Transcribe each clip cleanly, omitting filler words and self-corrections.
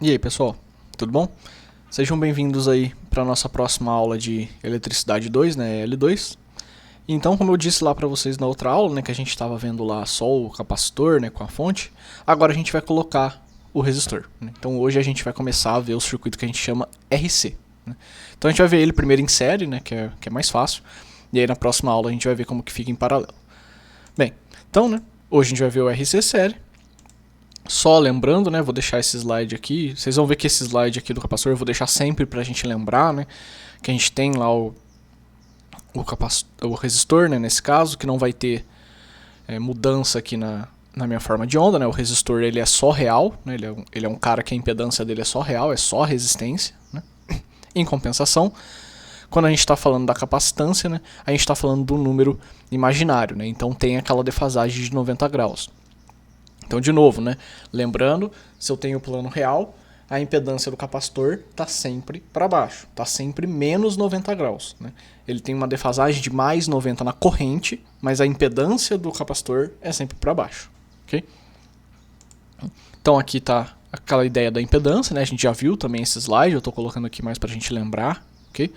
E aí, pessoal, tudo bom? Sejam bem-vindos aí para a nossa próxima aula de Eletricidade 2, né, L2. Então, como eu disse lá para vocês na outra aula, né, que a gente estava vendo lá só o capacitor, né, com a fonte, agora a gente vai colocar o resistor, né? Então hoje a gente vai começar a ver o circuito que a gente chama RC, né? Então a gente vai ver ele primeiro em série, né, que é mais fácil, e aí na próxima aula a gente vai ver como que fica em paralelo. Bem, então, né, hoje a gente vai ver o RC série. Só lembrando, né, vou deixar esse slide aqui, vocês vão ver que esse slide aqui do capacitor eu vou deixar sempre pra gente lembrar, né, que a gente tem lá o resistor, né, nesse caso, que não vai ter mudança aqui na minha forma de onda, né, o resistor ele é só real, né, ele é um cara que a impedância dele é só real, é só resistência, né. Em compensação, quando a gente está falando da capacitância, né, a gente está falando do número imaginário, né, então tem aquela defasagem de 90 graus. Então, de novo, né, lembrando, se eu tenho o plano real, a impedância do capacitor está sempre para baixo, está sempre menos 90 graus. Né? Ele tem uma defasagem de mais 90 na corrente, mas a impedância do capacitor é sempre para baixo. Okay? Então aqui está aquela ideia da impedância, né? A gente já viu também esse slide, eu estou colocando aqui mais para a gente lembrar. Okay?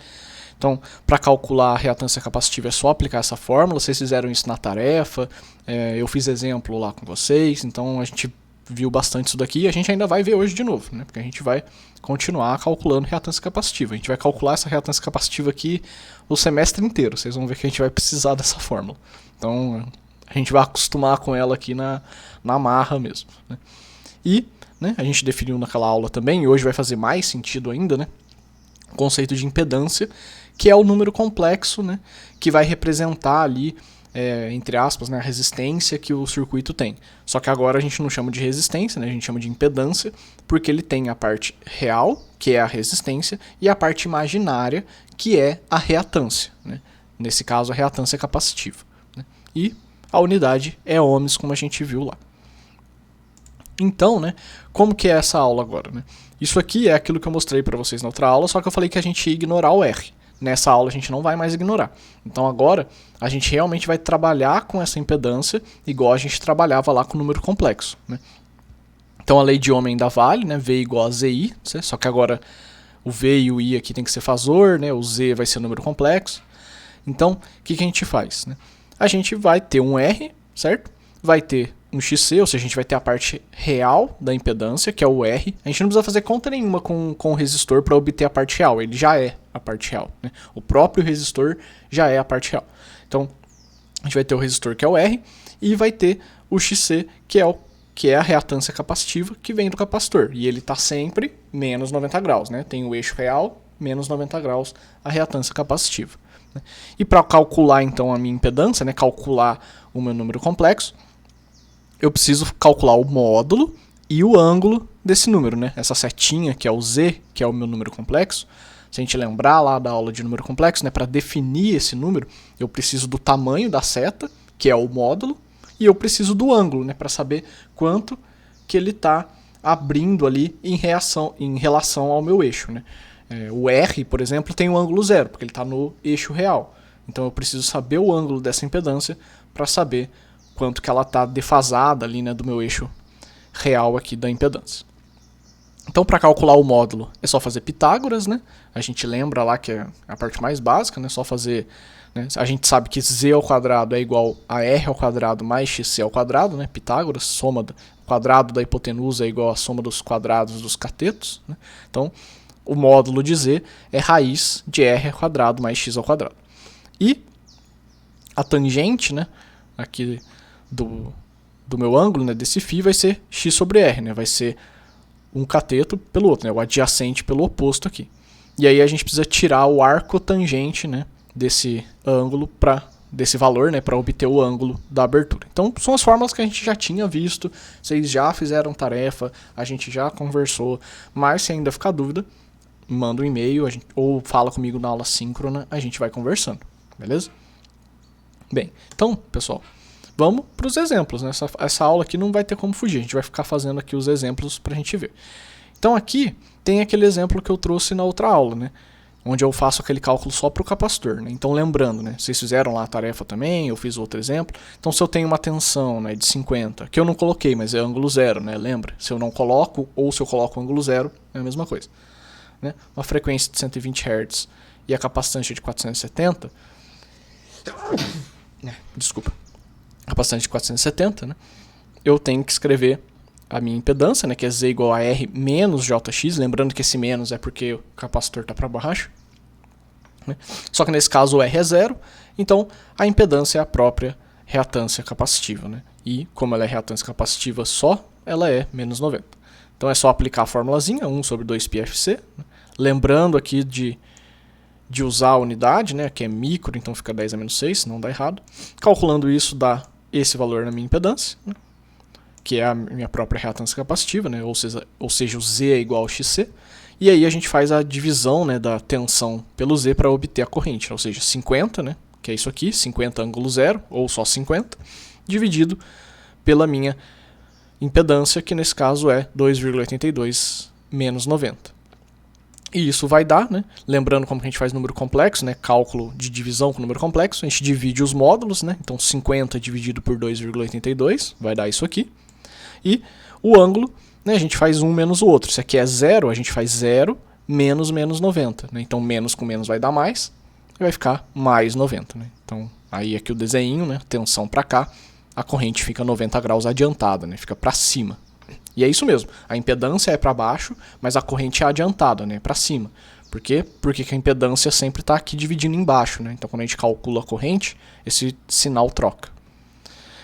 Então, para calcular a reatância capacitiva é só aplicar essa fórmula, vocês fizeram isso na tarefa, eu fiz exemplo lá com vocês, então a gente viu bastante isso daqui e a gente ainda vai ver hoje de novo, né? Porque a gente vai continuar calculando reatância capacitiva. A gente vai calcular essa reatância capacitiva aqui o semestre inteiro, vocês vão ver que a gente vai precisar dessa fórmula. Então, a gente vai acostumar com ela aqui na marra mesmo. Né? E né, a gente definiu naquela aula também, e hoje vai fazer mais sentido ainda, né? O conceito de impedância, que é o número complexo, né, que vai representar ali, entre aspas, né, a resistência que o circuito tem. Só que agora a gente não chama de resistência, né, a gente chama de impedância, porque ele tem a parte real, que é a resistência, e a parte imaginária, que é a reatância. Né, nesse caso, a reatância capacitiva. Né, e a unidade é ohms, como a gente viu lá. Então, né, como que é essa aula agora? Né? Isso aqui é aquilo que eu mostrei para vocês na outra aula, só que eu falei que a gente ia ignorar o R. Nessa aula a gente não vai mais ignorar. Então agora a gente realmente vai trabalhar com essa impedância igual a gente trabalhava lá com o número complexo. Né? Então a lei de Ohm ainda vale, né? V igual a ZI, só que agora o V e o I aqui tem que ser fazor, né? O Z vai ser número complexo. Então o que a gente faz? Né? A gente vai ter um R, certo? Vai ter um XC, ou seja, a gente vai ter a parte real da impedância, que é o R. A gente não precisa fazer conta nenhuma com o resistor para obter a parte real, ele já é a parte real. Né? O próprio resistor já é a parte real. Então, a gente vai ter o resistor, que é o R, e vai ter o XC, que é a reatância capacitiva, que vem do capacitor. E ele está sempre menos 90 graus. Né? Tem o eixo real, menos 90 graus, a reatância capacitiva. Né? E para calcular, então, a minha impedância, né? Calcular o meu número complexo, eu preciso calcular o módulo e o ângulo desse número, né? Essa setinha, que é o Z, que é o meu número complexo. Se a gente lembrar lá da aula de número complexo, né, para definir esse número, eu preciso do tamanho da seta, que é o módulo, e eu preciso do ângulo, né, para saber quanto que ele está abrindo ali em relação ao meu eixo. Né? O R, por exemplo, tem um ângulo zero, porque ele está no eixo real. Então eu preciso saber o ângulo dessa impedância para saber quanto que ela está defasada ali, né, do meu eixo real aqui da impedância. Então, para calcular o módulo, é só fazer Pitágoras, né? A gente lembra lá que é a parte mais básica, né? Só fazer, né? A gente sabe que z ao quadrado é igual a r ao quadrado mais xc ao quadrado, né? Pitágoras, soma do quadrado da hipotenusa é igual à soma dos quadrados dos catetos, né? Então, o módulo de z é raiz de r ao quadrado mais x ao quadrado. E a tangente, né? Aqui do meu ângulo, né, desse φ, vai ser x sobre r, né, vai ser um cateto pelo outro, né, o adjacente pelo oposto aqui. E aí a gente precisa tirar o arco tangente, né, desse ângulo desse valor, né, para obter o ângulo da abertura. Então são as fórmulas que a gente já tinha visto, vocês já fizeram tarefa, a gente já conversou, mas se ainda ficar dúvida, manda um e-mail ou fala comigo na aula síncrona, a gente vai conversando, beleza? Bem, então, pessoal, vamos para os exemplos. Né? Essa aula aqui não vai ter como fugir, a gente vai ficar fazendo aqui os exemplos para a gente ver. Então aqui tem aquele exemplo que eu trouxe na outra aula, né? onde eu faço aquele cálculo só para o capacitor, né? Então lembrando, né, vocês fizeram lá a tarefa também, eu fiz outro exemplo. Então se eu tenho uma tensão, né, de 50, que eu não coloquei, mas é ângulo zero, né, lembra? Se eu não coloco ou se eu coloco ângulo zero, é a mesma coisa, né? Uma frequência de 120 Hz e a capacitância de 470, desculpa, capacitante de 470, né, eu tenho que escrever a minha impedância, né, que é Z igual a R menos JX, lembrando que esse menos é porque o capacitor está para baixo, né? Só que nesse caso o R é zero, então a impedância é a própria reatância capacitiva, né? E como ela é reatância capacitiva só, ela é menos 90. Então é só aplicar a formulazinha, 1 sobre 2πfc, né? Lembrando aqui de usar a unidade, né, que é micro, então fica 10 a menos 6, não dá errado. Calculando isso dá esse valor na minha impedância, né, que é a minha própria reatância capacitiva, né, ou seja, o Z é igual ao XC. E aí a gente faz a divisão, né, da tensão pelo Z para obter a corrente, ou seja, 50, né, que é isso aqui, 50 ângulo zero, ou só 50, dividido pela minha impedância, que nesse caso é 2,82 menos 90. E isso vai dar, né, lembrando como que a gente faz número complexo, né, cálculo de divisão com número complexo, a gente divide os módulos, né, então 50 dividido por 2,82 vai dar isso aqui. E o ângulo, né, a gente faz um menos o outro. Se aqui é zero, a gente faz 0 menos 90. Né? Então menos com menos vai dar mais, e vai ficar mais 90. Né? Então aí aqui o desenho, né, tensão para cá, a corrente fica 90 graus adiantada, né, fica para cima. E é isso mesmo, a impedância é para baixo, mas a corrente é adiantada, né, para cima. Por quê? Porque a impedância sempre está aqui dividindo embaixo. Né? Então quando a gente calcula a corrente, esse sinal troca.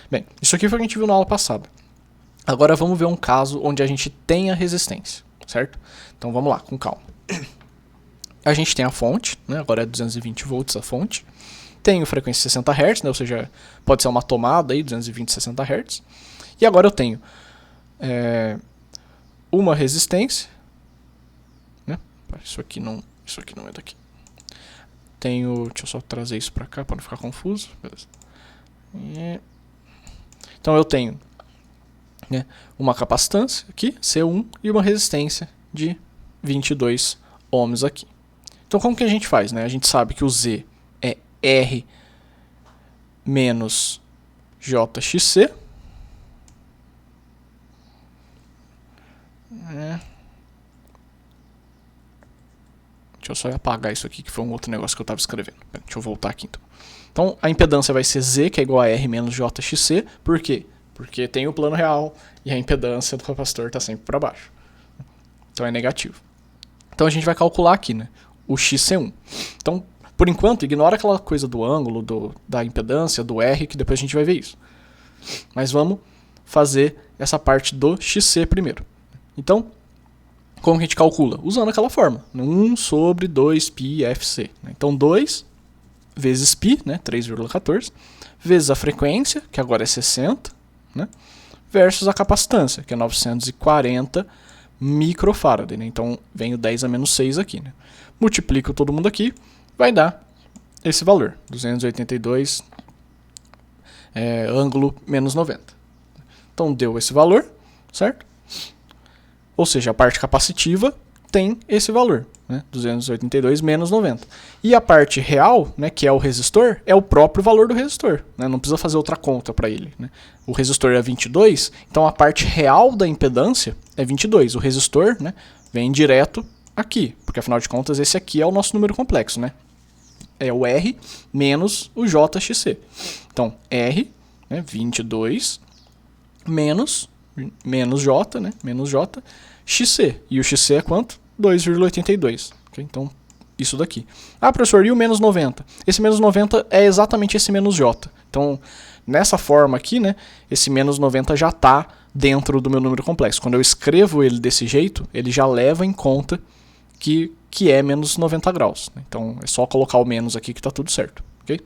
Bem, isso aqui foi o que a gente viu na aula passada. Agora vamos ver um caso onde a gente tem a resistência, certo? Então vamos lá, com calma. A gente tem a fonte, né? Agora é 220 volts a fonte. Tenho frequência 60 Hz, né? Ou seja, pode ser uma tomada aí, 220, 60 Hz. E agora eu tenho uma resistência, né? Isso aqui não é daqui. Tenho, deixa eu só trazer isso para cá para não ficar confuso. Beleza. Então eu tenho, né, uma capacitância aqui, C1, e uma resistência de 22 ohms aqui. Então como que a gente faz? Né? A gente sabe que o Z é R menos JXC. Deixa eu só apagar isso aqui, que foi um outro negócio que eu estava escrevendo. Deixa eu voltar aqui então. Então a impedância vai ser Z, que é igual a R menos JXC. Por quê? Porque tem o plano real e a impedância do capacitor está sempre para baixo. Então é negativo. Então a gente vai calcular aqui, né, o XC1. Então, por enquanto, ignora aquela coisa do ângulo, da impedância, do R, que depois a gente vai ver isso. Mas vamos fazer essa parte do XC primeiro. Então, como que a gente calcula? Usando aquela fórmula, 1 sobre 2πfc. Então 2 vezes π, né, 3,14, vezes a frequência, que agora é 60, né, versus a capacitância, que é 940 microfarad. Né, então vem o 10 a menos 6 aqui. Né, multiplico todo mundo aqui, vai dar esse valor, 282 ângulo menos 90. Então deu esse valor, certo? Ou seja, a parte capacitiva tem esse valor, né? 282 menos 90. E a parte real, né, que é o resistor, é o próprio valor do resistor. Né? Não precisa fazer outra conta para ele. Né? O resistor é 22, então a parte real da impedância é 22. O resistor, né, vem direto aqui, porque afinal de contas esse aqui é o nosso número complexo. Né? É o R menos o JXC. Então, R, né, 22, menos J, né, menos J, XC. E o XC é quanto? 2,82. Okay? Então, isso daqui. Ah, professor, e o menos 90? Esse menos 90 é exatamente esse menos J. Então, nessa forma aqui, né, esse menos 90 já está dentro do meu número complexo. Quando eu escrevo ele desse jeito, ele já leva em conta que é menos 90 graus. Então, é só colocar o menos aqui que está tudo certo. Okay?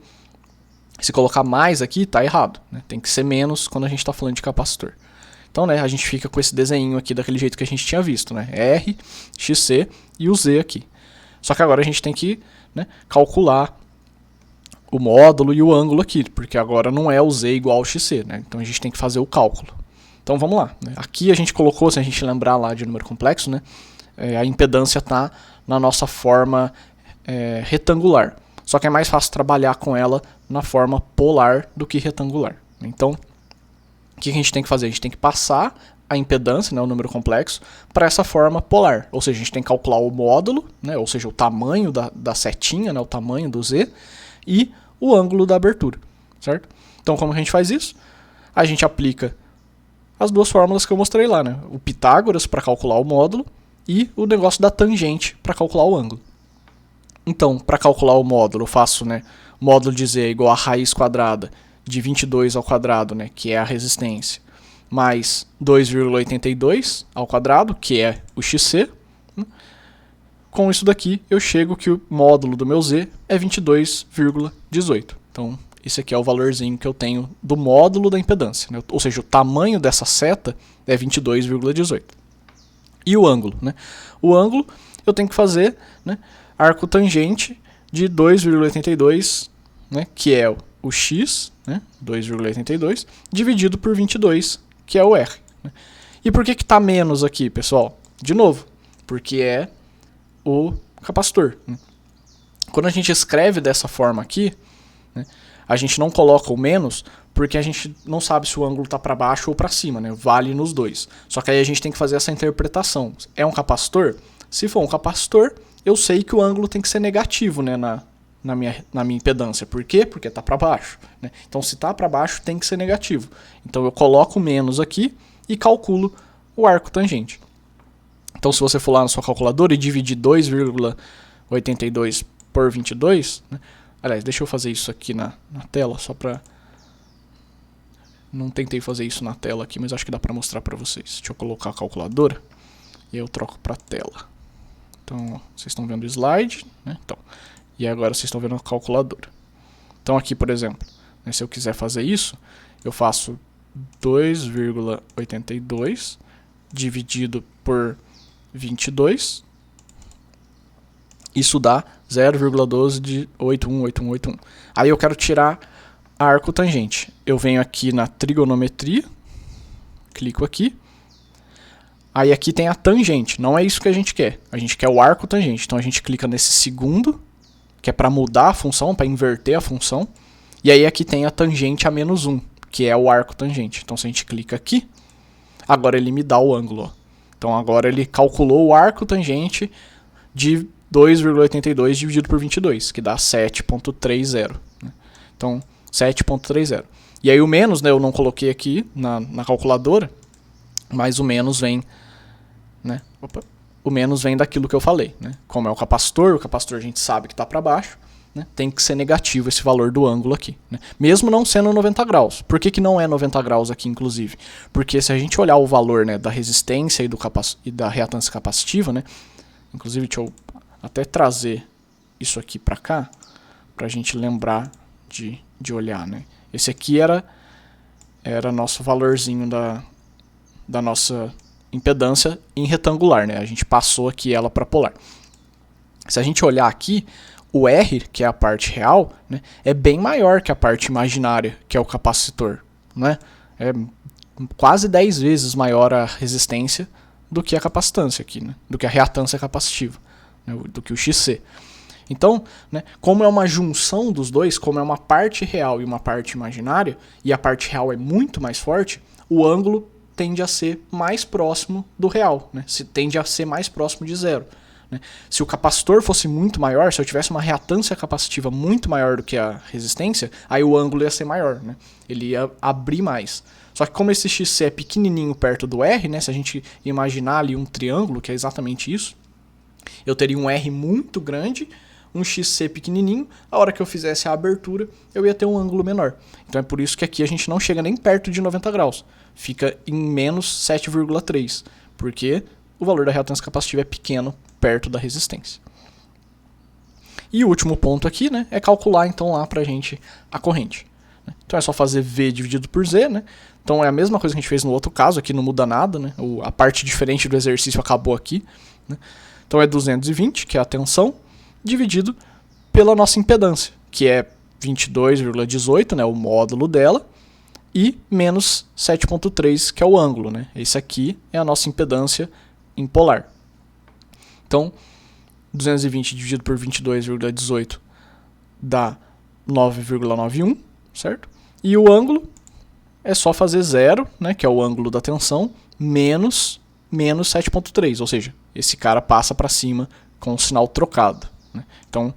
Se colocar mais aqui, está errado. Né? Tem que ser menos quando a gente está falando de capacitor. Então, né, a gente fica com esse desenho aqui daquele jeito que a gente tinha visto, né? R, XC e o Z aqui. Só que agora a gente tem que, né, calcular o módulo e o ângulo aqui, porque agora não é o Z igual ao XC, né? Então a gente tem que fazer o cálculo. Então vamos lá. Né? Aqui a gente colocou, se a gente lembrar lá de número complexo, né, a impedância está na nossa forma retangular. Só que é mais fácil trabalhar com ela na forma polar do que retangular. Então, o que a gente tem que fazer? A gente tem que passar a impedância, né, o número complexo, para essa forma polar. Ou seja, a gente tem que calcular o módulo, né, ou seja, o tamanho da setinha, né, o tamanho do Z, e o ângulo da abertura, certo? Então, como a gente faz isso? A gente aplica as duas fórmulas que eu mostrei lá, né? O Pitágoras para calcular o módulo e o negócio da tangente para calcular o ângulo. Então, para calcular o módulo, eu faço, né, módulo de Z é igual a raiz quadrada de 22 ao quadrado, né, que é a resistência, mais 2,82 ao quadrado, que é o XC. Com isso daqui, eu chego que o módulo do meu Z é 22,18. Então, esse aqui é o valorzinho que eu tenho do módulo da impedância, né? Ou seja, o tamanho dessa seta é 22,18. E o ângulo, né? O ângulo eu tenho que fazer, né, arco tangente de 2,82, né, que é o x, né, 2,82, dividido por 22, que é o r. Né? E por que está menos aqui, pessoal? De novo, porque é o capacitor. Né? Quando a gente escreve dessa forma aqui, né, a gente não coloca o menos porque a gente não sabe se o ângulo está para baixo ou para cima, né? Vale nos dois. Só que aí a gente tem que fazer essa interpretação. É um capacitor? Se for um capacitor, eu sei que o ângulo tem que ser negativo, né, na minha impedância. Por quê? Porque está para baixo. Né? Então, se está para baixo, tem que ser negativo. Então, eu coloco menos aqui e calculo o arco tangente. Então, se você for lá na sua calculadora e dividir 2,82 por 22, né? Aliás, deixa eu fazer isso aqui na tela, só para... Não tentei fazer isso na tela aqui, mas acho que dá para mostrar para vocês. Deixa eu colocar a calculadora e eu troco para a tela. Então, vocês estão vendo o slide, né? Então, e agora vocês estão vendo a calculadora. Então, aqui, por exemplo, né, se eu quiser fazer isso, eu faço 2,82 dividido por 22. Isso dá 0,12 de 818181. Aí eu quero tirar a arco tangente. Eu venho aqui na trigonometria, clico aqui. Aí aqui tem a tangente. Não é isso que a gente quer. A gente quer o arco tangente. Então a gente clica nesse segundo, que é para mudar a função, para inverter a função. E aí aqui tem a tangente a menos 1, que é o arco tangente. Então se a gente clica aqui, agora ele me dá o ângulo. Ó. Então agora ele calculou o arco tangente de 2,82 dividido por 22, que dá 7,30. Né? Então, 7,30. E aí o menos, né, eu não coloquei aqui na calculadora, mas o menos vem, né, o menos vem daquilo que eu falei. Né? Como é o capacitor a gente sabe que está para baixo, né, tem que ser negativo esse valor do ângulo aqui. Né? Mesmo não sendo 90 graus. Por que não é 90 graus aqui, inclusive? Porque se a gente olhar o valor, né, da resistência e da reatância capacitiva, né, inclusive deixa eu até trazer isso aqui para cá, para a gente lembrar de olhar. Né? Esse aqui era nosso valorzinho da nossa impedância em retangular. Né? A gente passou aqui ela para polar. Se a gente olhar aqui, o R, que é a parte real, né, é bem maior que a parte imaginária, que é o capacitor. Né? É quase 10 vezes maior a resistência do que a capacitância aqui, né? Do que a reatância capacitiva, né? Do que o XC. Então, né, como é uma junção dos dois, como é uma parte real e uma parte imaginária, e a parte real é muito mais forte, o ângulo tende a ser mais próximo do real, né? Tende a ser mais próximo de zero. Né? Se o capacitor fosse muito maior, se eu tivesse uma reatância capacitiva muito maior do que a resistência, aí o ângulo ia ser maior, né? Ele ia abrir mais. Só que como esse XC é pequenininho perto do R, né, se a gente imaginar ali um triângulo, que é exatamente isso, eu teria um R muito grande, um XC pequenininho, a hora que eu fizesse a abertura, eu ia ter um ângulo menor. Então é por isso que aqui a gente não chega nem perto de 90 graus. Fica em menos 7,3, porque o valor da reatância capacitiva é pequeno perto da resistência. E o último ponto aqui, né, é calcular então lá pra gente a corrente. Então é só fazer V dividido por Z, né? Então é a mesma coisa que a gente fez no outro caso, aqui não muda nada, né? A parte diferente do exercício acabou aqui. Né? Então é 220, que é a tensão, dividido pela nossa impedância, que é 22,18, né? O módulo dela, e menos 7,3, que é o ângulo. Né? Esse aqui é a nossa impedância em polar. Então, 220 dividido por 22,18 dá 9,91, certo? E o ângulo é só fazer 0, né, que é o ângulo da tensão, menos 7,3, ou seja, esse cara passa para cima com o sinal trocado, né? Então,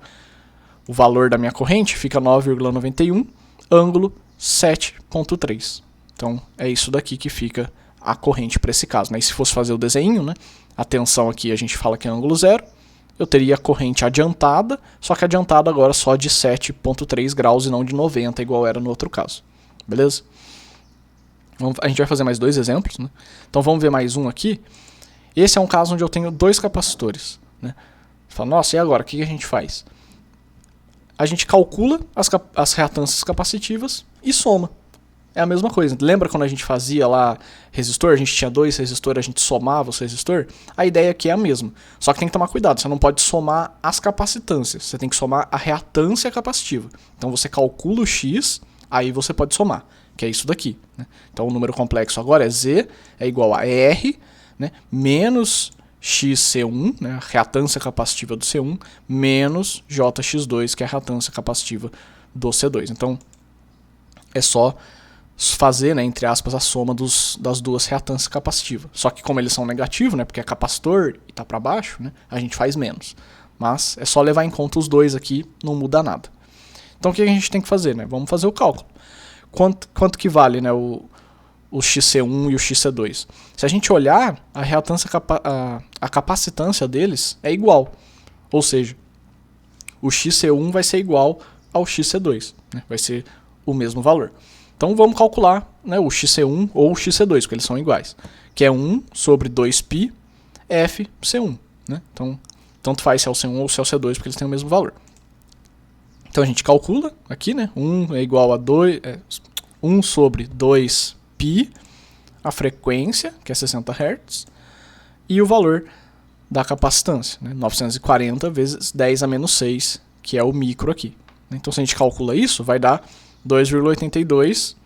o valor da minha corrente fica 9,91, ângulo 7,3. Então, é isso daqui que fica a corrente para esse caso, né? E se fosse fazer o desenho, né, a tensão aqui a gente fala que é ângulo 0, eu teria a corrente adiantada, só que adiantada agora só de 7,3 graus e não de 90, igual era no outro caso. Beleza? A gente vai fazer mais 2 exemplos, né? Então vamos ver mais um aqui. Esse é um caso onde eu tenho 2 capacitores, né? Você fala, nossa, e agora? O que a gente faz? A gente calcula as reatâncias capacitivas e soma. É a mesma coisa. Lembra quando a gente fazia lá resistor? A gente tinha 2 resistores, a gente somava os resistores? A ideia aqui é a mesma. Só que tem que tomar cuidado. Você não pode somar as capacitâncias. Você tem que somar a reatância capacitiva. Então você calcula o X, aí você pode somar. Que é isso daqui, né? Então o número complexo agora é Z é igual a R, né, menos XC1, né, a reatância capacitiva do C1, menos JX2, que é a reatância capacitiva do C2. Então é só fazer, né, entre aspas, a soma das duas reatâncias capacitivas. Só que como eles são negativos, né, porque é capacitor e está para baixo, né, a gente faz menos. Mas é só levar em conta os dois aqui, não muda nada. Então o que a gente tem que fazer? Né? Vamos fazer o cálculo. Quanto que vale, né, o XC1 e o XC2? Se a gente olhar, a reatância a capacitância deles é igual. Ou seja, o XC1 vai ser igual ao XC2, né? Vai ser o mesmo valor. Então vamos calcular, né, o XC1 ou o XC2, porque eles são iguais, que é 1 sobre 2π FC1. Né? Então, tanto faz se é o C1 ou se é o C2, porque eles têm o mesmo valor. Então a gente calcula aqui, né? 1 é igual a 1 sobre 2π, a frequência, que é 60 Hz, e o valor da capacitância, né? 940 vezes 10 a menos 6, que é o micro aqui. Então se a gente calcula isso, vai dar 2,82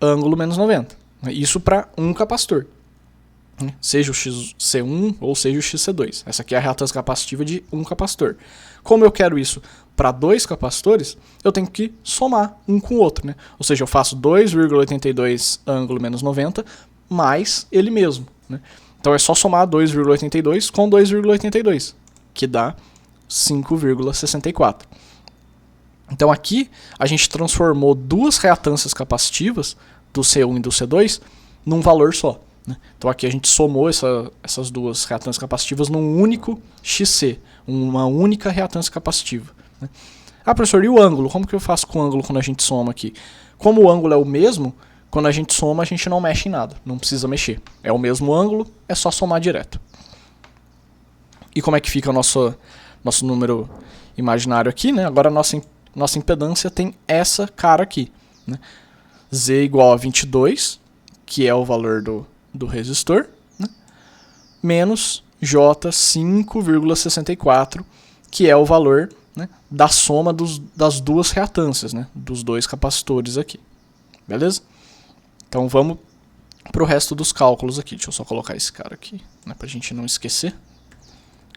ângulo menos 90. Isso para um capacitor, né? Seja o XC1 ou seja o XC2. Essa aqui é a reatância capacitiva de um capacitor. Como eu quero isso para 2 capacitores, eu tenho que somar um com o outro, né? Ou seja, eu faço 2,82 ângulo menos 90 mais ele mesmo, né? Então é só somar 2,82 com 2,82, que dá 5,64. Então aqui a gente transformou duas reatâncias capacitivas, do C1 e do C2, num valor só, né? Então aqui a gente somou essas duas reatâncias capacitivas num único XC, uma única reatância capacitiva, né? Ah, professor, e o ângulo? Como que eu faço com o ângulo quando a gente soma aqui? Como o ângulo é o mesmo, quando a gente soma a gente não mexe em nada, não precisa mexer. É o mesmo ângulo, é só somar direto. E como é que fica o nosso número imaginário aqui, né? Agora a nossa impedância tem essa cara aqui, né? Z igual a 22, que é o valor do resistor, né? Menos J 5,64, que é o valor, né, da soma das duas reatâncias, né, dos dois capacitores aqui. Beleza? Então vamos para o resto dos cálculos aqui. Deixa eu só colocar esse cara aqui, né, para a gente não esquecer.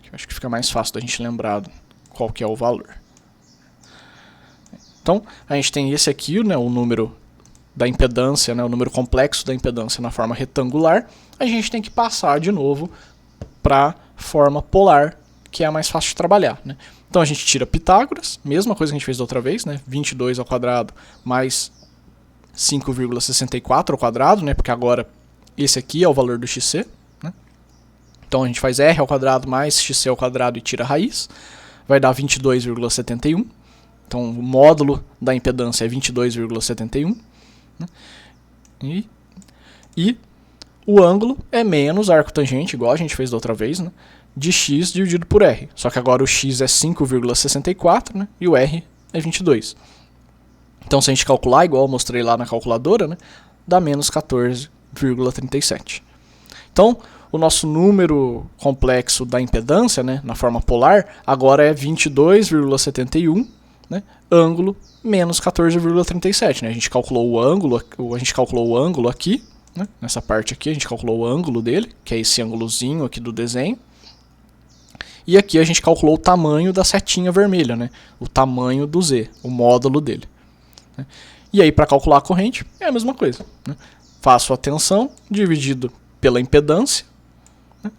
Que eu acho que fica mais fácil da gente lembrar qual que é o valor. Então a gente tem esse aqui, né, o número da impedância, né, o número complexo da impedância na forma retangular. A gente tem que passar de novo para a forma polar, que é a mais fácil de trabalhar, né? Então a gente tira Pitágoras, mesma coisa que a gente fez da outra vez, né? 22 ao quadrado mais 5,64 ao quadrado, né? Porque agora esse aqui é o valor do XC, né? Então a gente faz R ao quadrado mais XC ao quadrado e tira a raiz. Vai dar 22,71. Então o módulo da impedância é 22,71. Né? E o ângulo é menos arco tangente, igual a gente fez da outra vez, né, de x dividido por r. Só que agora o x é 5,64, né, e o r é 22. Então se a gente calcular, igual eu mostrei lá na calculadora, né, dá menos 14,37. Então o nosso número complexo da impedância, né, na forma polar, agora é 22,71, né, ângulo menos 14,37. Né? A gente calculou o ângulo aqui, né? Nessa parte aqui a gente calculou o ângulo dele, que é esse ângulozinho aqui do desenho. E aqui a gente calculou o tamanho da setinha vermelha, né? O tamanho do Z, o módulo dele. Né? E aí, para calcular a corrente, é a mesma coisa. Né? Faço a tensão dividido pela impedância, né?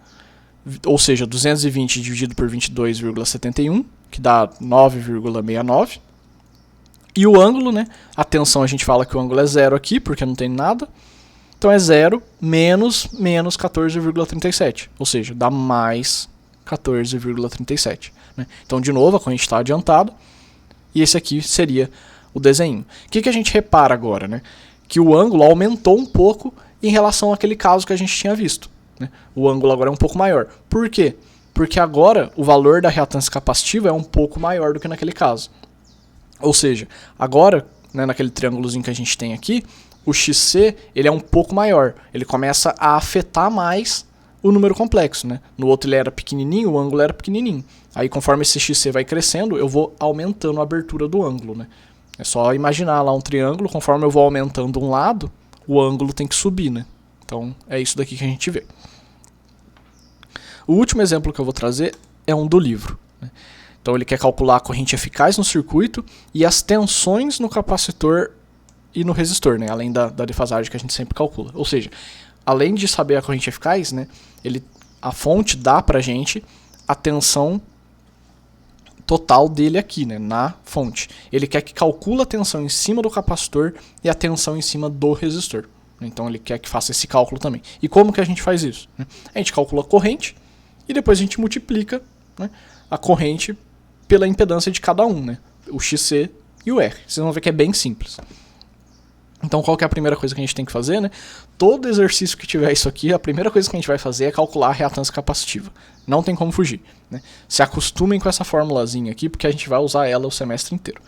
Ou seja, 220 dividido por 22,71, que dá 9,69. E o ângulo, né? A tensão a gente fala que o ângulo é zero aqui, porque não tem nada. Então é 0 menos 14,37. Ou seja, dá mais 14,37. Né? Então, de novo, a corrente está adiantada. E esse aqui seria o desenho. O que a gente repara agora? Né? Que o ângulo aumentou um pouco em relação àquele caso que a gente tinha visto. Né? O ângulo agora é um pouco maior. Por quê? Porque agora o valor da reatância capacitiva é um pouco maior do que naquele caso. Ou seja, agora, né, naquele triângulozinho que a gente tem aqui, o XC ele é um pouco maior. Ele começa a afetar mais o número complexo. Né? No outro ele era pequenininho, o ângulo era pequenininho. Aí conforme esse XC vai crescendo, eu vou aumentando a abertura do ângulo. Né? É só imaginar lá um triângulo, conforme eu vou aumentando um lado, o ângulo tem que subir. Né? Então é isso daqui que a gente vê. O último exemplo que eu vou trazer é um do livro. Né? Então ele quer calcular a corrente eficaz no circuito e as tensões no capacitor e no resistor, né? Além da defasagem que a gente sempre calcula. Ou seja, além de saber a corrente eficaz, né, a fonte dá pra gente a tensão total dele aqui, né, na fonte. Ele quer que calcule a tensão em cima do capacitor e a tensão em cima do resistor. Então ele quer que faça esse cálculo também. E como que a gente faz isso? A gente calcula a corrente e depois a gente multiplica, né, a corrente pela impedância de cada um, né? O XC e o R. Vocês vão ver que é bem simples. Então qual que é a primeira coisa que a gente tem que fazer? Né? Todo exercício que tiver isso aqui, a primeira coisa que a gente vai fazer é calcular a reatância capacitiva. Não tem como fugir. Né? Se acostumem com essa formulazinha aqui, porque a gente vai usar ela o semestre inteiro.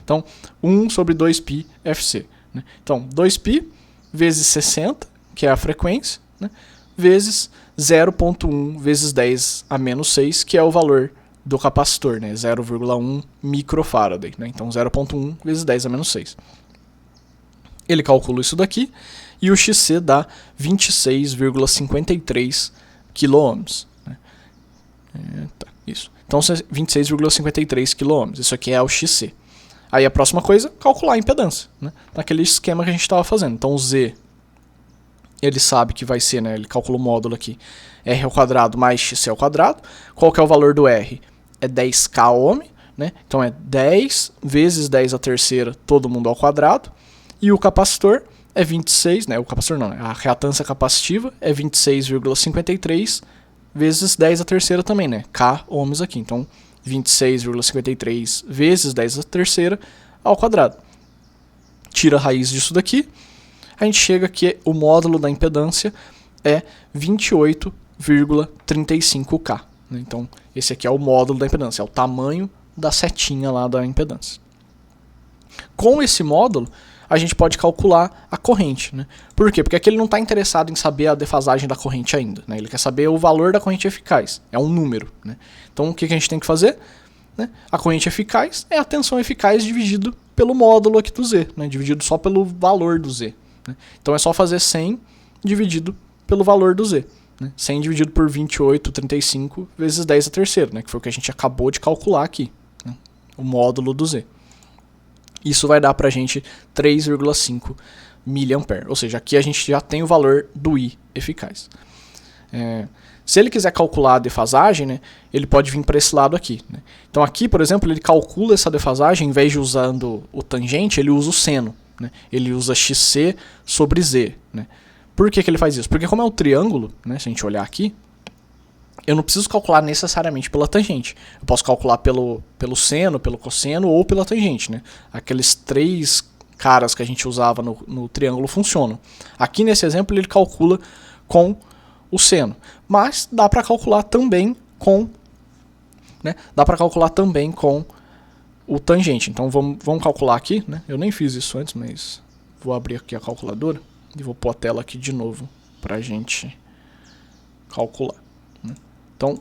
Então, 1 sobre 2π FC. Né? Então, 2π vezes 60, que é a frequência, né? Vezes 0,1 vezes 10 a menos 6, que é o valor do capacitor, né? 0,1 microfarad. Né? Então 0,1 vezes 10 a menos 6. Ele calcula isso daqui e o XC dá 26,53 kΩ. Né? Isso. Então 26,53 kΩ. Isso aqui é o XC. Aí a próxima coisa, calcular a impedância. Né? Naquele esquema que a gente estava fazendo. Então o Z, ele sabe que vai ser, né? Ele calcula o módulo aqui. R ao quadrado mais XC ao quadrado. Qual que é o valor do R? É 10k ohm, né? Então é 10 vezes 10 a terceira, todo mundo ao quadrado. E o capacitor é 26, né? O capacitor não, né? A reatância capacitiva é 26,53 vezes 10 a terceira também, né? K ohms aqui. Então 26,53 vezes 10 a terceira ao quadrado. Tira a raiz disso daqui. A gente chega que o módulo da impedância é 28,35k. Então, esse aqui é o módulo da impedância, é o tamanho da setinha lá da impedância. Com esse módulo, a gente pode calcular a corrente. Né? Por quê? Porque aqui ele não está interessado em saber a defasagem da corrente ainda. Né? Ele quer saber o valor da corrente eficaz. É um número. Né? Então, o que a gente tem que fazer? Né? A corrente eficaz é a tensão eficaz dividido pelo módulo aqui do Z. Né? Dividido só pelo valor do Z. Né? Então, é só fazer 100 dividido pelo valor do Z. Né? 100 dividido por 28,35 vezes 10 a terceira, né? Que foi o que a gente acabou de calcular aqui. Né? O módulo do Z. Isso vai dar pra gente 3,5 mA. Ou seja, aqui a gente já tem o valor do I eficaz. Se ele quiser calcular a defasagem, né, ele pode vir para esse lado aqui. Né? Então aqui, por exemplo, ele calcula essa defasagem, em vez de usando o tangente, ele usa o seno. Né? Ele usa XC sobre Z. Né? Por que ele faz isso? Porque como é um triângulo, né, se a gente olhar aqui, eu não preciso calcular necessariamente pela tangente. Eu posso calcular pelo seno, pelo cosseno ou pela tangente. Né? Aqueles três caras que a gente usava no triângulo funcionam. Aqui nesse exemplo ele calcula com o seno. Mas dá para calcular também com, né, o tangente. Então vamos calcular aqui. Né? Eu nem fiz isso antes, mas vou abrir aqui a calculadora e vou pôr a tela aqui de novo para a gente calcular. Então,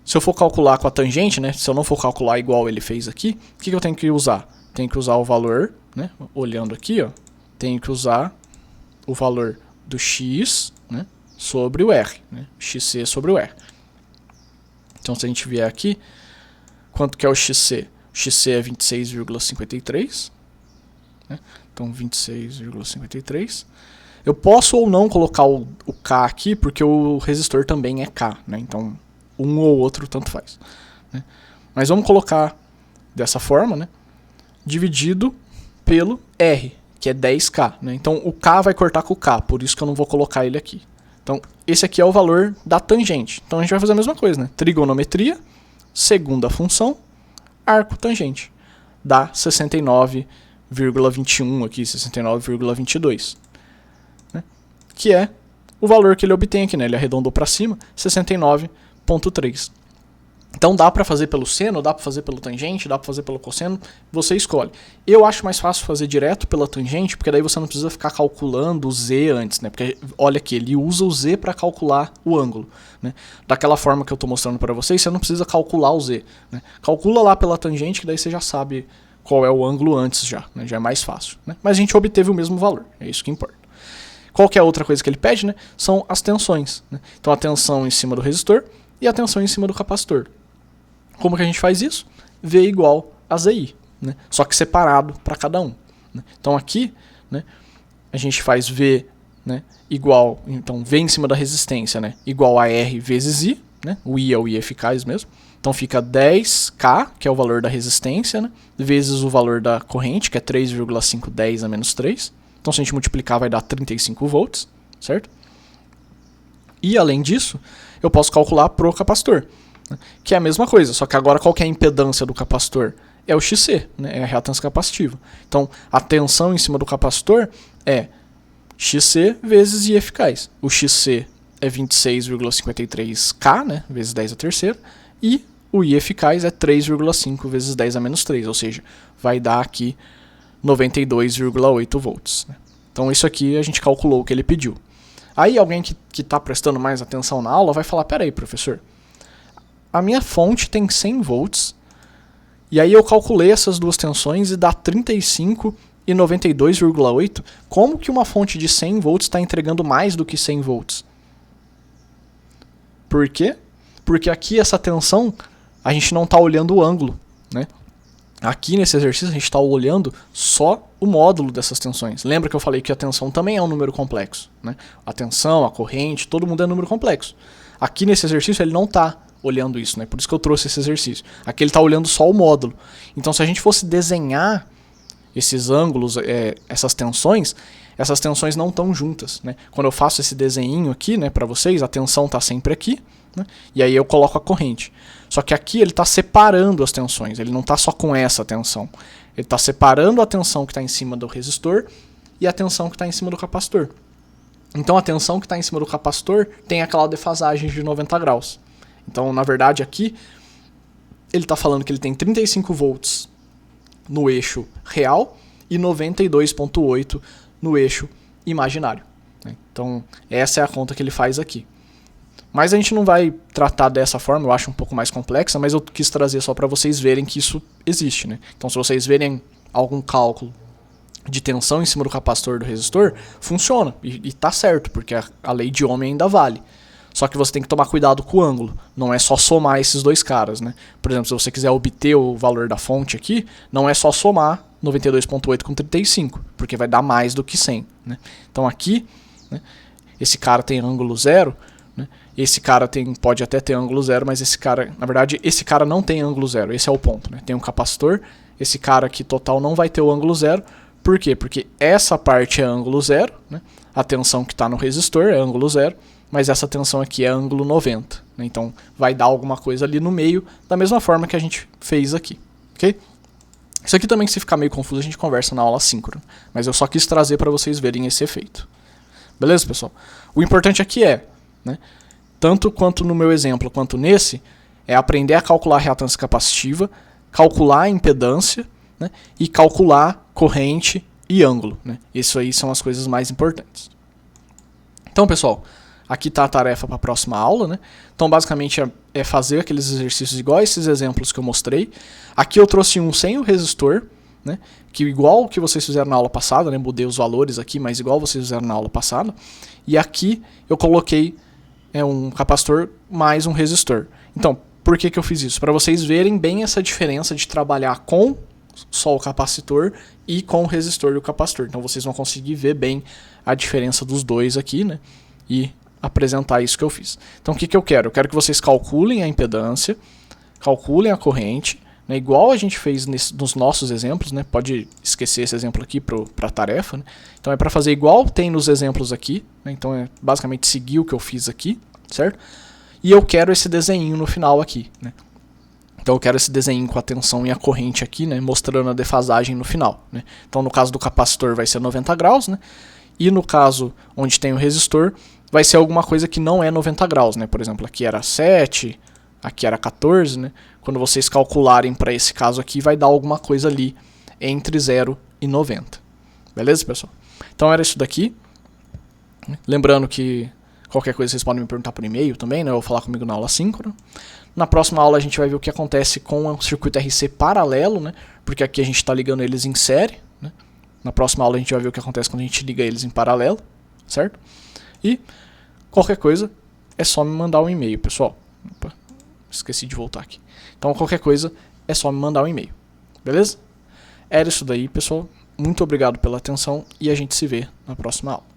se eu for calcular com a tangente, né, se eu não for calcular igual ele fez aqui, o que eu tenho que usar? Tenho que usar o valor, né, olhando aqui, ó, tenho que usar o valor do x, né, sobre o r, né, xc sobre o r. Então se a gente vier aqui, quanto que é o XC? O XC é 26,53, né? Então 26,53. Eu posso ou não colocar o K aqui, porque o resistor também é K, né? Então um ou outro tanto faz, né? Mas vamos colocar dessa forma, né? Dividido pelo R, que é 10K, né? Então o K vai cortar com o K, por isso que eu não vou colocar ele aqui. Então esse aqui é o valor da tangente. Então a gente vai fazer a mesma coisa, né? Trigonometria, segunda função, arco tangente. Dá 69,21 aqui, 69,22. Né? Que é o valor que ele obtém aqui, né? Ele arredondou para cima, 69,3. Então dá para fazer pelo seno, dá para fazer pelo tangente, dá para fazer pelo cosseno, você escolhe. Eu acho mais fácil fazer direto pela tangente, porque daí você não precisa ficar calculando o z antes, né? Porque olha aqui, ele usa o z para calcular o ângulo, né? Daquela forma que eu estou mostrando para vocês, você não precisa calcular o z, né? Calcula lá pela tangente, que daí você já sabe qual é o ângulo antes já, né? Já é mais fácil, né? Mas a gente obteve o mesmo valor, é isso que importa. Qual que é a outra coisa que ele pede, né? São as tensões, né? Então a tensão em cima do resistor e a tensão em cima do capacitor. Como que a gente faz isso? V igual a ZI, né? Só que separado para cada um, né? Então aqui, né, a gente faz V, né, igual, então V em cima da resistência, né, igual a R vezes I, né? O I é o I eficaz mesmo. Então fica 10K, que é o valor da resistência, né, vezes o valor da corrente, que é 3,510 a menos 3. Então se a gente multiplicar vai dar 35 volts, certo? E além disso, eu posso calcular pro capacitor, que é a mesma coisa, só que agora qual que é a impedância do capacitor? É o XC, né? É a reatância capacitiva. Então, a tensão em cima do capacitor é XC vezes I eficaz. O XC é 26,53K, né? Vezes 10 a terceira, e o I eficaz é 3,5 vezes 10 a menos 3, ou seja, vai dar aqui 92,8 volts. Né? Então, isso aqui a gente calculou o que ele pediu. Aí, alguém que está prestando mais atenção na aula vai falar, peraí, professor, a minha fonte tem 100 volts, e aí eu calculei essas duas tensões e dá 35 e 92,8. Como que uma fonte de 100 volts está entregando mais do que 100 volts? Por quê? Porque aqui essa tensão, a gente não está olhando o ângulo, né? Aqui nesse exercício a gente está olhando só o módulo dessas tensões. Lembra que eu falei que a tensão também é um número complexo, né? A tensão, a corrente, todo mundo é número complexo. Aqui nesse exercício ele não está olhando isso, né? Por isso que eu trouxe esse exercício. Aqui ele está olhando só o módulo. Então se a gente fosse desenhar esses ângulos, essas tensões não estão juntas, né? Quando eu faço esse desenho aqui, né, para vocês, a tensão está sempre aqui, né? E aí eu coloco a corrente. Só que aqui ele está separando as tensões, ele não está só com essa tensão. Ele está separando a tensão que está em cima do resistor e a tensão que está em cima do capacitor. Então a tensão que está em cima do capacitor tem aquela defasagem de 90 graus. Então, na verdade, aqui ele está falando que ele tem 35 volts no eixo real e 92,8 no eixo imaginário. Então, essa é a conta que ele faz aqui. Mas a gente não vai tratar dessa forma, eu acho um pouco mais complexa, mas eu quis trazer só para vocês verem que isso existe, né? Então, se vocês verem algum cálculo de tensão em cima do capacitor do resistor, funciona, e tá certo, porque a lei de Ohm ainda vale. Só que você tem que tomar cuidado com o ângulo, não é só somar esses dois caras, né? Por exemplo, se você quiser obter o valor da fonte aqui, não é só somar 92,8 com 35, porque vai dar mais do que 100, né? Então aqui, né, esse cara tem ângulo zero, né? Esse cara pode até ter ângulo zero, mas esse cara, na verdade, esse cara não tem ângulo zero, esse é o ponto, né? Tem um capacitor, esse cara aqui total não vai ter o ângulo zero. Por quê? Porque essa parte é ângulo zero, né? A tensão que está no resistor é ângulo zero, mas essa tensão aqui é ângulo 90, né? Então vai dar alguma coisa ali no meio, da mesma forma que a gente fez aqui, ok? Isso aqui também, se ficar meio confuso, a gente conversa na aula síncrona, mas eu só quis trazer para vocês verem esse efeito. Beleza, pessoal? O importante aqui né, tanto quanto no meu exemplo quanto nesse, é aprender a calcular a reatância capacitiva, calcular a impedância, né, e calcular corrente e ângulo, né? Isso aí são as coisas mais importantes. Então, pessoal, aqui está a tarefa para a próxima aula, né? Então, basicamente, é fazer aqueles exercícios igual a esses exemplos que eu mostrei. Aqui eu trouxe um sem o resistor, né? Que igual o que vocês fizeram na aula passada, né? Mudei os valores aqui, mas igual vocês fizeram na aula passada. E aqui eu coloquei um capacitor mais um resistor. Então, Por que eu fiz isso? Para vocês verem bem essa diferença de trabalhar com só o capacitor e com o resistor e o capacitor. Então vocês vão conseguir ver bem a diferença dos dois aqui, né? E apresentar isso que eu fiz. Então o que eu quero? Eu quero que vocês calculem a impedância, calculem a corrente, né? Igual a gente fez nos nossos exemplos, né? Pode esquecer esse exemplo aqui para a tarefa, né? Então é para fazer igual tem nos exemplos aqui, né? Então é basicamente seguir o que eu fiz aqui, certo? E eu quero esse desenho no final aqui, né? Então eu quero esse desenho com a tensão e a corrente aqui, né, mostrando a defasagem no final, né? Então no caso do capacitor vai ser 90 graus, né? E no caso onde tem o resistor vai ser alguma coisa que não é 90 graus, né? Por exemplo, aqui era 7, aqui era 14, né? Quando vocês calcularem para esse caso aqui vai dar alguma coisa ali entre 0 e 90. Beleza, pessoal? Então era isso daqui. Lembrando que qualquer coisa vocês podem me perguntar por e-mail também, né? Ou falar comigo na aula síncrona. Na próxima aula a gente vai ver o que acontece com o circuito RC paralelo, né? Porque aqui a gente está ligando eles em série, né? Na próxima aula a gente vai ver o que acontece quando a gente liga eles em paralelo, certo? E qualquer coisa é só me mandar um e-mail, pessoal. Opa, esqueci de voltar aqui. Então qualquer coisa é só me mandar um e-mail, beleza? Era isso daí, pessoal. Muito obrigado pela atenção e a gente se vê na próxima aula.